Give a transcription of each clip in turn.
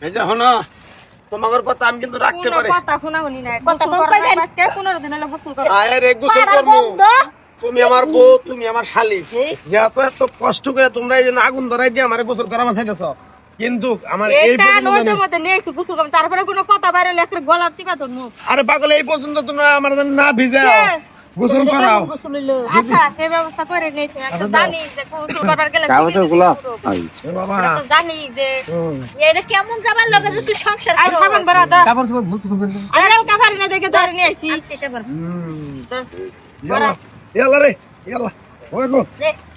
এই যে হনো তোমাদের কথা আমি কিন্তু রাখতে পারি কথা শোনা শুনি নাই কথা কইবেন আজকে 15 দিন হলো গোসল করে আয় রে গোসল করমু তুমি আমার বউ তুমি আমার শালি যেহেতু এত কষ্ট করে তোমরা এই যে আগুন ধরাই দিয়ে আমারে গোসল করা চাইতেছো কিন্তু আমার এই পর্যন্ত মধ্যে নিয়েছি গোসল করব তারপরে কোনো কথা বাইরে লেখরে গলা চিপা তো মুখ আরে পাগল এই পর্যন্ত তোমরা আমার না ভিজাও গোসল করাও গোসল হইলো আচ্ছা এই ব্যবস্থা করে নিয়েছি একটা জানি যে গোসল করবার গেলে কাগজগুলো এ বাবা জানি যে এটা কেমন যাবার লগে যে তুই সংসার আই সাবান বারাদা কাপড় সব ভুল করবেন আরে কাফারি না দেখে ধরে নিয়ে আইছি আচ্ছা সাবান ইয়ালা ইয়ালা রে ইয়ালা ওগো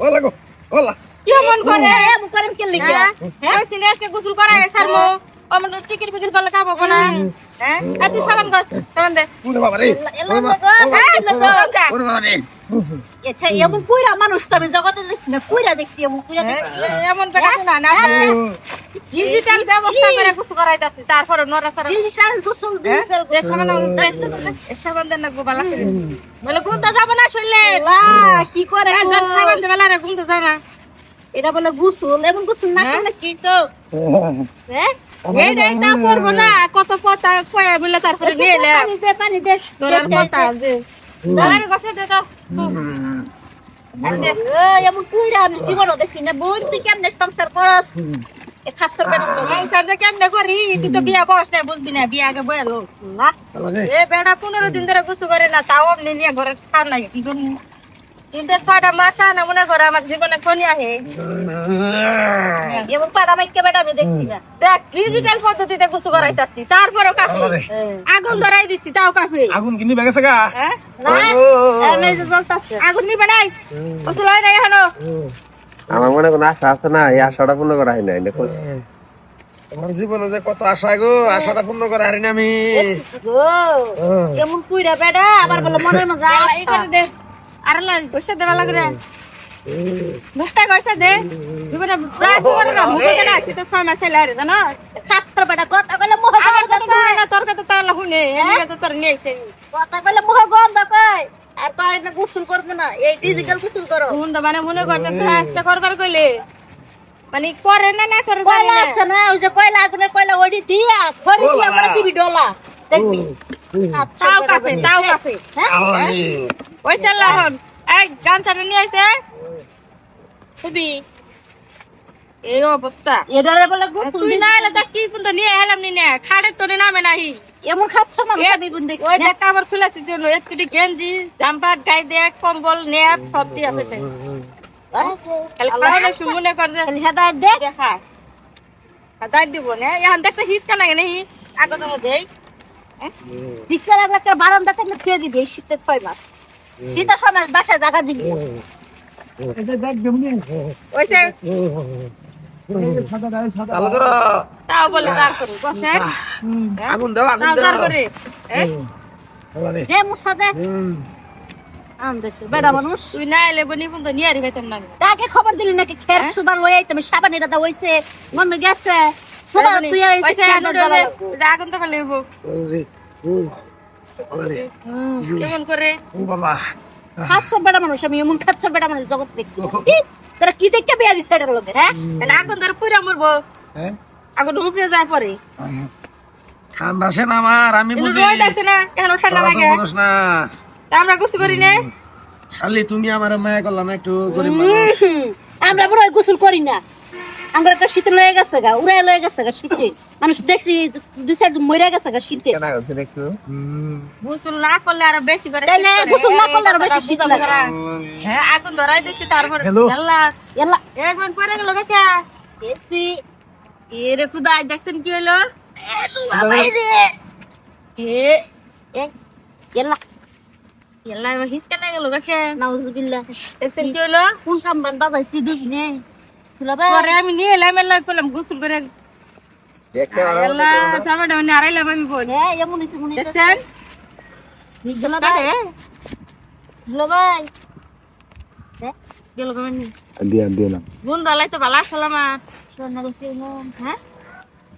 ওলা গো ওলা কেমন করে এমন করেন কে লিখা হ্যাঁ সিনেসকে গোসল করায় সারমো আমরা চিকির বিকির করলে খাবো কোনা হ্যাঁ আজ সাবান গস সাবান দে ওরে বাবা রে এলাম ওরে বাবা রে আচ্ছা এমন কইরা মানুষ তো আমি জগতে দেখছি না কইরা দেখছি এমন কইরা দেখছি এমন বেটা শোনা না ডিজিটাল ব্যবস্থা করে গোসল করাইতাছি তারপরে নরা সারা ডিজিটাল গোসল ডিজিটাল সাবান দেন না গোবালা বলে কোনটা যাব না শুনলে কি করে সাবান দে বেলা রে কোনটা যাব না এটা বলে গোসল এমন গোসল না করলে কি তো হ্যাঁ এইটাই তা করবো না কত কথা কয়ে বলে তারপরে নিয়ে এলে পানি দে তোর কথা যে দাঁড়ান গসে দে তো এমন কইরা আমি জীবনও দেখছি না বোন তুই কেমনে সংসার করস এ খাসর বেটা সংসার কেমনে করি তুই তো বিয়া বস না বুঝবি না বিয়া আগে বয়ালো না এ বেটা 15 দিন ধরে গোসল করে না তাও আপনি নিয়ে ঘরে খাও নাই কিন্তু 6টা মাস না মনে করে আমার জীবনে কোনি আহে এমন পাড়া মাইকে বেটা আমি দেখছি না দেখ ডিজিটাল পদ্ধতিতে গোসল করাইতাছি তারপরেও কাছে আগুন ধরাই দিছি তাও কাফে আগুন কিনি বেগেছে গা হ্যাঁ না এমন যে জ্বলতাছে আগুন নিবে নাই গোসল হয় নাই এখনো আমার মনে কোনো আশা আছে না এই আশাটা পূর্ণ করা হয় নাই দেখো আমার জীবনে যে কত আশা গো আশাটা পূর্ণ করে হারিনি আমি গো এমন কইরা বেটা আবার বলে মনের মাঝে এই করে দে আরে লাই পয়সা দেওয়া লাগে রে দশটা পয়সা দে জীবনে প্রায় করে না মুখে দেনা তো খানা খেলে আরে জানো খাসর বেটা কথা কইলে মুখ আমার বন্ধ তো কই না তোর কথা তো আল্লাহ শুনে এমনি তো তোর নিয়ে আইছে কথা কইলে মুখ বন্ধ কই আর কই না গোসল করবে না এই ডিজিটাল গোসল করো মন তো মানে মনে করতে একটা করবার কইলে মানে করে না না করে জানি কয়লা না আছে না ওই যে কয়লা আগুনের কয়লা ওডি দিয়া ফরি দিয়া আমরা দিবি ডলা দেখবি আচ্ছা তাও কাছে হ্যাঁ ওই চাল্লা হন এই গান চাটা নিয়ে আইছে খুবই এই অবস্থা এডারে বলে গোসল তুই না এলে দাস কি কিন্তু নিয়ে এলাম নি না খাড়ে তোরে নামে নাহি এমন খাচ্ছ মানুষ আমি বুন দেখছি ওই দেখা আমার ফুলাতির জন্য একটু গেঞ্জি জাম্পার গায়ে দেখ কম্বল নেপ সব দিয়ে আছে খালি খাওয়ানো শুরু মনে কর যে খালি হেদায়েত দে দেখা দাই দিব না এখন দেখতে হিসছে না কেন আগত মধ্যে দিশলা লাগলে একটা বারান্দা থেকে ফিরে দিবি এই শীতের 6 মাস শীতের সময় বাসায় জায়গা দিবি ওইটা চালু করো তাও বলে দাঁড় করে বসে আগুন দাও আগুন তাও দাও দাঁড় করে আল্লাহ রে দে মুসা দে দেশের বেড়া মানুষ তুই না এলে বনি কিন্তু নিয়ে আরি খাইতাম না তাকে খবর দিলি নাকি খের সুবার লই আইতে আমি সাবান এটা দাও হইছে মন্দ গেছে সুবার তুই পয়সা আগুন তো খালি হবো আল্লাহ রে কেমন করে ও বাবা খাচ্ছ বেড়া মানুষ আমি এমন খাচ্ছ বেড়া মানুষ জগৎ দেখছি তোরা কি দেখতে বিয়া দিছে এটার লোকের হ্যাঁ আগুন ধরে ফুরা মরবো হ্যাঁ আগুন উপরে যায় পরে ঠান্ডা সে না আমার আমি কিন্তু বুঝি রোদ আছে না এখন ঠান্ডা তোরা তো লাগে বুঝোস না তা আমরা কিছু করি না শালি তুমি আমার মায়া করলা না একটু গরিব মানুষ আমরা বড় গোসল করি না আমরা একটা শীতে লয়ে গেছে গা উড়াই লয়ে গেছে গা শীতে মানুষ দেখছি 2-4 মরে গেছে গা শীতে কেনা হচ্ছে একটু গোসল না করলে আরো বেশি করে তাই না গোসল না করলে আরো বেশি শীত লাগে হ্যাঁ আগুন ধরাই দিচ্ছি তারপরে Hello? আল্লাহ এলা এক মিনিট পরে গেল বেটা এসি এরে খুদাই দেখছেন কি হলো বাবাই রে এ এলা এল্লা হিসকা না গেল গেছে নাউজুবিল্লাহ দেখছেন কি হলো কোন কাম বান বাজাইছি দেখি নে তুলাবা পরে আমি নিয়ে এলাম এল্লা করলাম গোসল করে দেখতে এল্লা চামাটা মানে আড়াইলাম আমি বোন হ্যাঁ এমন একটু মনে দেখছেন নিজলা ভাই হলো ভাই গেল কেমন দিলাম গুণ দালাই তো ভালো আসলাম সোনা গেছে হ্যাঁ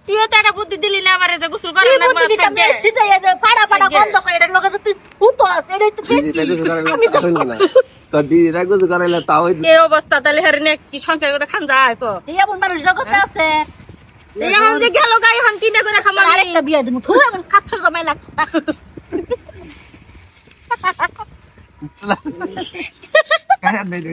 কি হতো একটা বুদ্ধি দিলি না আমারে যে গোসল করে না তুই দিতা মেসি যাই ফাড়া ফাড়া বন্ধ করে এটার লগে তুই উতো আছে এটাই তো বেশি আমি সব তো দিদি রাখবো তো করাইলে তাও এই অবস্থা তাহলে হেরে নে কি সংসার করে খান যায় কো এমন মানুষ জগতে আছে এই এখন যে গেল গাই এখন কিনে করে খামার আরেকটা বিয়া দিমু থু আমার কাচ্ছর জামাই লাগ কারা দেই